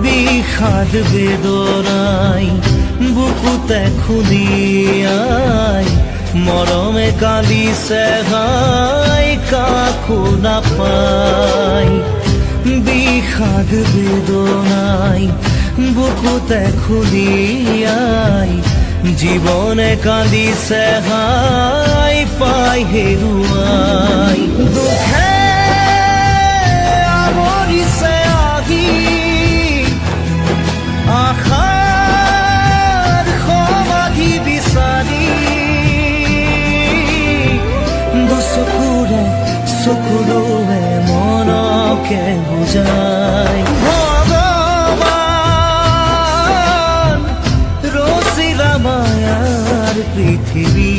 বিষাদ বেদনাই বুকুতে খুলিয়াই মরমে কাঁদিছে হাই কাকো নাপাই। বিষাদ বেদনাই বুকুতে খুলিয়াই জীবনে কাঁদিছে হাই পাই হেৰুৱাই। দুখে আৱৰিছে আহি আশাৰ সমাধি বিচাৰি দুচকুৰে চকুৰে মনকে বুজাই। ভগৱান ৰচিলা মায়াৰ পৃথিৱী